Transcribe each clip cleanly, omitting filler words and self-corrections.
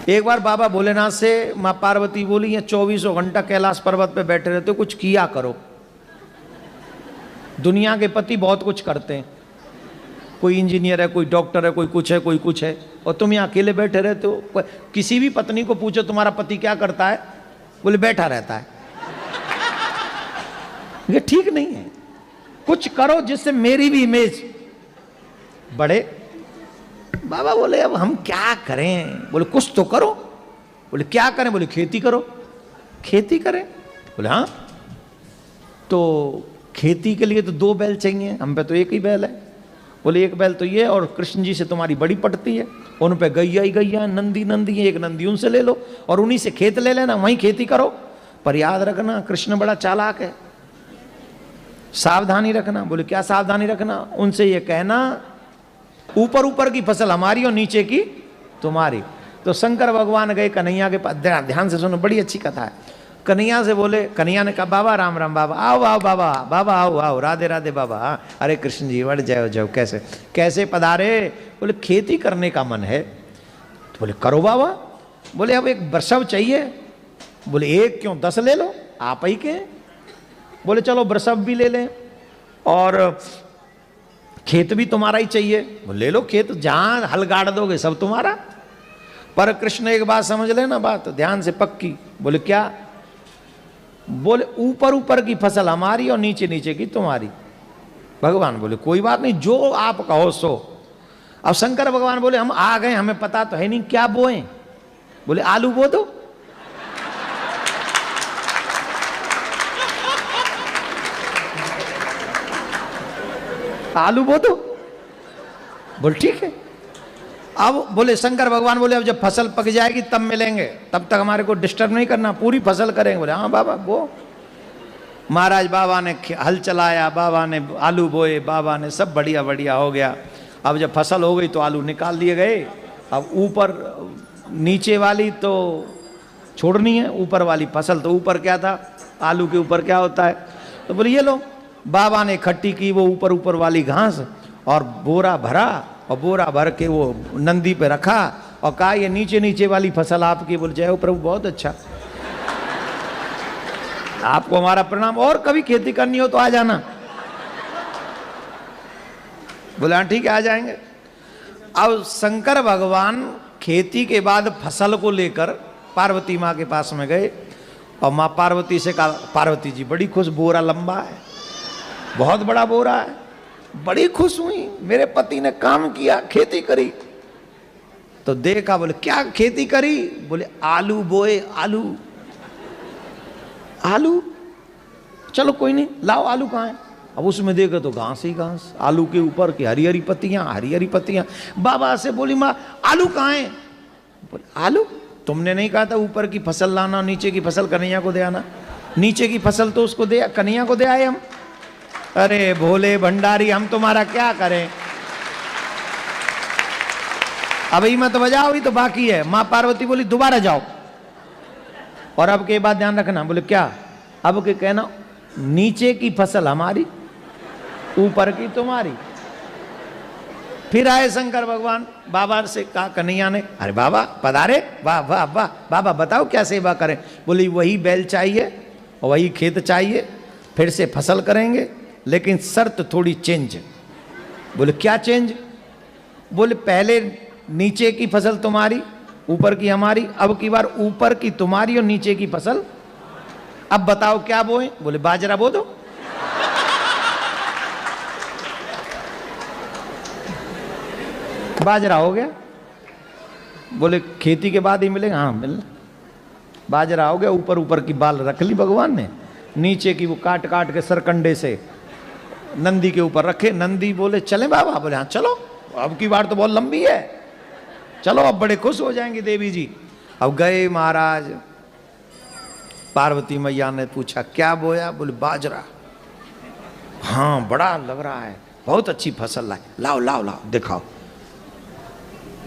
एक बार बाबा भोलेनाथ से माँ पार्वती बोली, ये 24 घंटा कैलाश पर्वत पे बैठे रहते हो, कुछ किया करो। दुनिया के पति बहुत कुछ करते हैं, कोई इंजीनियर है, कोई डॉक्टर है, कोई कुछ है, कोई कुछ है, और तुम यहाँ अकेले बैठे रहते हो। किसी भी पत्नी को पूछो तुम्हारा पति क्या करता है, बोले बैठा रहता है। ये ठीक नहीं है, कुछ करो जिससे मेरी भी इमेज बढ़े। बाबा बोले अब हम क्या करें? बोले कुछ तो करो। बोले क्या करें? बोले खेती करो। खेती करें? बोले हाँ। तो खेती के लिए तो 2 बैल चाहिए, हम पे तो एक ही बैल है। बोले एक बैल तो ये, और कृष्ण जी से तुम्हारी बड़ी पटती है, उन पे गैया ही गैया, नंदी नंदी है, एक नंदी उनसे ले लो और उन्हीं से खेत ले लेना, वहीं खेती करो। पर याद रखना कृष्ण बड़ा चालाक है, सावधानी रखना। बोले क्या सावधानी रखना? उनसे ये कहना ऊपर ऊपर की फसल हमारी और नीचे की तुम्हारी। तो शंकर भगवान गए कन्हैया के पास, ध्यान से सुनो, बड़ी अच्छी कथा है। कन्हैया से बोले, कन्हैया ने कहा बाबा राम राम, बाबा आओ आओ, बाबा बाबा आओ आओ, राधे राधे बाबा। अरे कृष्ण जी बढ़ जाओ जाओ, कैसे कैसे पधारे? बोले खेती करने का मन है। तो बोले करो बाबा। बोले अब एक वृषभ चाहिए। बोले एक क्यों, 10 ले लो, आप ही के। बोले चलो वृषभ भी ले लें और खेत भी तुम्हारा ही चाहिए। बोले ले लो खेत, जहां हल गाड़ दोगे सब तुम्हारा। पर कृष्ण एक बात समझ लेना, बात ध्यान से पक्की। बोले क्या? बोले ऊपर ऊपर की फसल हमारी और नीचे नीचे की तुम्हारी। भगवान बोले कोई बात नहीं, जो आप कहो सो। अब शंकर भगवान बोले हम आ गए, हमें पता तो है नहीं क्या बोए। बोले आलू बो दो। आलू बो दो। बोले ठीक है। अब बोले शंकर भगवान बोले अब जब फसल पक जाएगी तब मिलेंगे, तब तक हमारे को डिस्टर्ब नहीं करना, पूरी फसल करेंगे। बोले हाँ बाबा वो। महाराज बाबा ने हल चलाया, बाबा ने आलू बोए, बाबा ने सब बढ़िया बढ़िया हो गया। अब जब फसल हो गई तो आलू निकाल लिए गए। अब ऊपर नीचे वाली तो छोड़नी है, ऊपर वाली फसल। तो ऊपर क्या था, आलू के ऊपर क्या होता है? तो बोले ये लो। बाबा ने इकट्ठी की वो ऊपर ऊपर वाली घास और बोरा भरा, और बोरा भर के वो नंदी पे रखा और कहा ये नीचे नीचे वाली फसल आपकी। बोले जय हो प्रभु, बहुत अच्छा, आपको हमारा प्रणाम, और कभी खेती करनी हो तो आ जाना। बोले हाँ ठीक है आ जाएंगे। अब शंकर भगवान खेती के बाद फसल को लेकर पार्वती माँ के पास में गए और माँ पार्वती से कहा, पार्वती जी बड़ी खुश, बोरा लंबा है, बहुत बड़ा बोरा है, बड़ी खुश हुई, मेरे पति ने काम किया, खेती करी। तो देखा, बोले क्या खेती करी? बोले आलू बोए। आलू आलू, चलो कोई नहीं, लाओ आलू कहाँ है? अब उसमें देखो तो घास ही घास, आलू के ऊपर की हरी हरी पत्तियां, हरी हरी पत्तियां। बाबा से बोली माँ आलू कहाँ है? बोले आलू, तुमने नहीं कहा था ऊपर की फसल लाना, नीचे की फसल कन्हैया को दे आना? नीचे की फसल तो उसको दे, कन्हैया को दे आए हम। अरे भोले भंडारी, हम तुम्हारा क्या करें? अभी मत बजाओ, अभी तो बाकी है। माँ पार्वती बोली दोबारा जाओ, और अब के बाद ध्यान रखना। बोले क्या? अब के कहना नीचे की फसल हमारी, ऊपर की तुम्हारी। फिर आए शंकर भगवान, बाबा से कहा कन्हैया ने, अरे बाबा पधारे, वाह वाह वाह, बाबा बताओ क्या सेवा करें? बोली वही बैल चाहिए और वही खेत चाहिए, फिर से फसल करेंगे, लेकिन शर्त थोड़ी चेंज। बोले क्या चेंज? बोले पहले नीचे की फसल तुम्हारी, ऊपर की हमारी, अब की बार ऊपर की तुम्हारी और नीचे की फसल। अब बताओ क्या बोए? बोले बाजरा बो दो। बाजरा हो गया। बोले खेती के बाद ही मिलेगा? हाँ मिलना। बाजरा हो गया, ऊपर ऊपर की बाल रख ली भगवान ने, नीचे की वो काट काट के सरकंडे से नंदी के ऊपर रखे। नंदी बोले चले बाबा? बोले हाँ चलो, अब की बार तो बहुत लंबी है, चलो अब बड़े खुश हो जाएंगे देवी जी। अब गए महाराज, पार्वती मैया ने पूछा क्या बोया? बोले बाजरा। हाँ बड़ा लग रहा है, बहुत अच्छी फसल लाए, लाओ लाओ लाओ दिखाओ।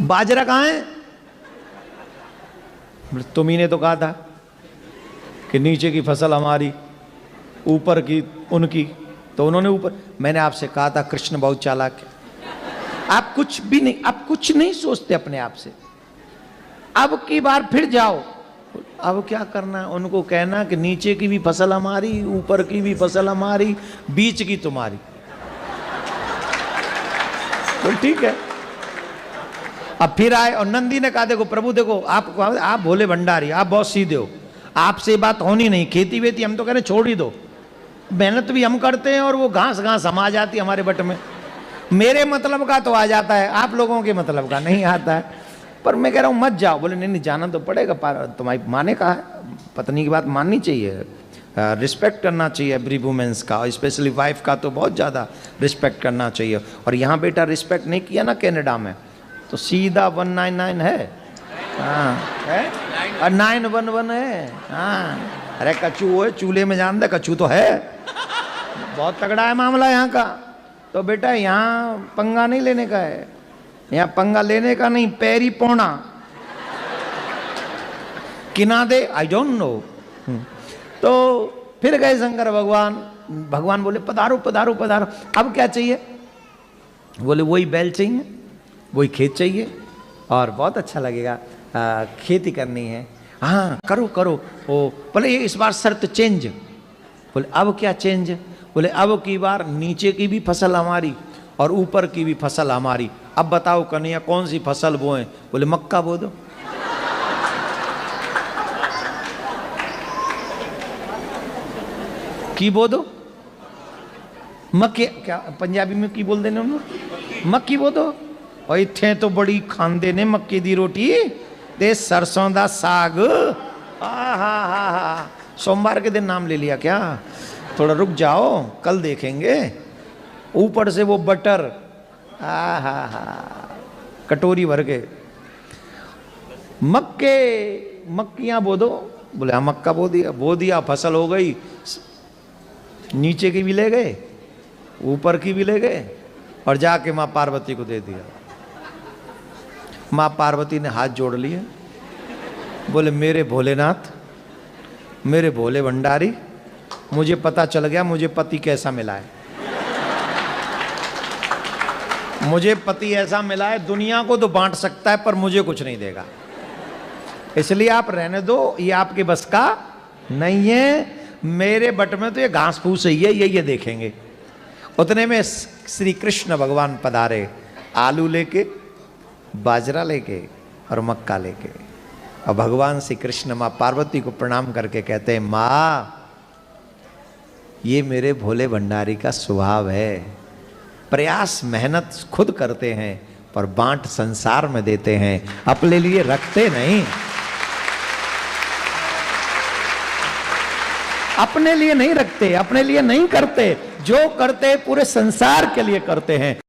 बाजरा कहाँ है? बोले तुम ही ने तो कहा था कि नीचे की फसल हमारी, ऊपर की उनकी। तो उन्होंने ऊपर, मैंने आपसे कहा था कृष्ण बहुत चालाक है, आप कुछ भी नहीं, आप कुछ नहीं सोचते अपने आप से। अब की बार फिर जाओ। अब क्या करना है? उनको कहना कि नीचे की भी फसल हमारी, ऊपर की भी फसल हमारी, बीच की तुम्हारी। तो ठीक है। अब फिर आए और नंदी ने कहा देखो प्रभु देखो आप भोले भंडारी, आप बहुत सीधे हो, आपसे बात होनी नहीं, खेती वेती हम तो कह रहे छोड़ ही दो, मेहनत भी हम करते हैं और वो घास घास हम आ जाती है हमारे बट में, मेरे मतलब का तो आ जाता है, आप लोगों के मतलब का नहीं आता है। पर मैं कह रहा हूँ मत जाओ। बोले नहीं नहीं जाना तो पड़ेगा, तुम्हारी माँ ने कहा है, पत्नी की बात माननी चाहिए, रिस्पेक्ट करना चाहिए एवरी वुमेन्स का, स्पेशली वाइफ का तो बहुत ज़्यादा रिस्पेक्ट करना चाहिए। और यहाँ बेटा रिस्पेक्ट नहीं किया ना कनाडा में तो सीधा 199 है, हाँ है, और 911 है, हाँ। अरे कछू है, चूल्हे में जान दे कछू तो है, बहुत तगड़ा है मामला यहाँ का। तो बेटा यहाँ पंगा नहीं लेने का है, यहाँ पंगा लेने का नहीं, पैरी पौना किना दे आई डोंट नो। तो फिर गए शंकर भगवान, भगवान बोले पधारो पधारो पधारो, अब क्या चाहिए? बोले वही बैल चाहिए, वही खेत चाहिए और बहुत अच्छा लगेगा, खेती करनी है। हाँ करो करो। ओ बोले ये इस बार शर्त चेंज। बोले अब क्या चेंज? बोले अब की बार नीचे की भी फसल हमारी और ऊपर की भी फसल हमारी। अब बताओ कन्हैया कौन सी फसल बोएं? बोले मक्का बो दो। की बो दो? मक्के क्या पंजाबी में की बोल देने उन्होंने? मक्की बो दो। और इत्थे तो बड़ी खांदे ने मक्के दी रोटी ते सरसों दा साग। हा सोमवार के दिन नाम ले लिया क्या? थोड़ा रुक जाओ कल देखेंगे। ऊपर से वो बटर, हा कटोरी भर के। मक्कियां बो दो। बोले हाँ मक्का बो दिया, फसल हो गई, नीचे की भी ले गए ऊपर की भी ले गए और जाके माँ पार्वती को दे दिया। माँ पार्वती ने हाथ जोड़ लिए, बोले मेरे भोलेनाथ, मेरे भोले भंडारी, मुझे पता चल गया मुझे पति कैसा मिला है। मुझे पति ऐसा मिला है दुनिया को तो बांट सकता है पर मुझे कुछ नहीं देगा, इसलिए आप रहने दो, ये आपके बस का नहीं है। मेरे बट में तो ये घास फूस ही है, ये देखेंगे। उतने में श्री कृष्ण भगवान पधारे, आलू लेके, बाजरा लेके और मक्का लेके। और भगवान श्री कृष्ण माँ पार्वती को प्रणाम करके कहते हैं माँ ये मेरे भोले भंडारी का स्वभाव है, प्रयास मेहनत खुद करते हैं पर बांट संसार में देते हैं, अपने लिए रखते नहीं, अपने लिए नहीं रखते, अपने लिए नहीं करते, जो करते पूरे संसार के लिए करते हैं।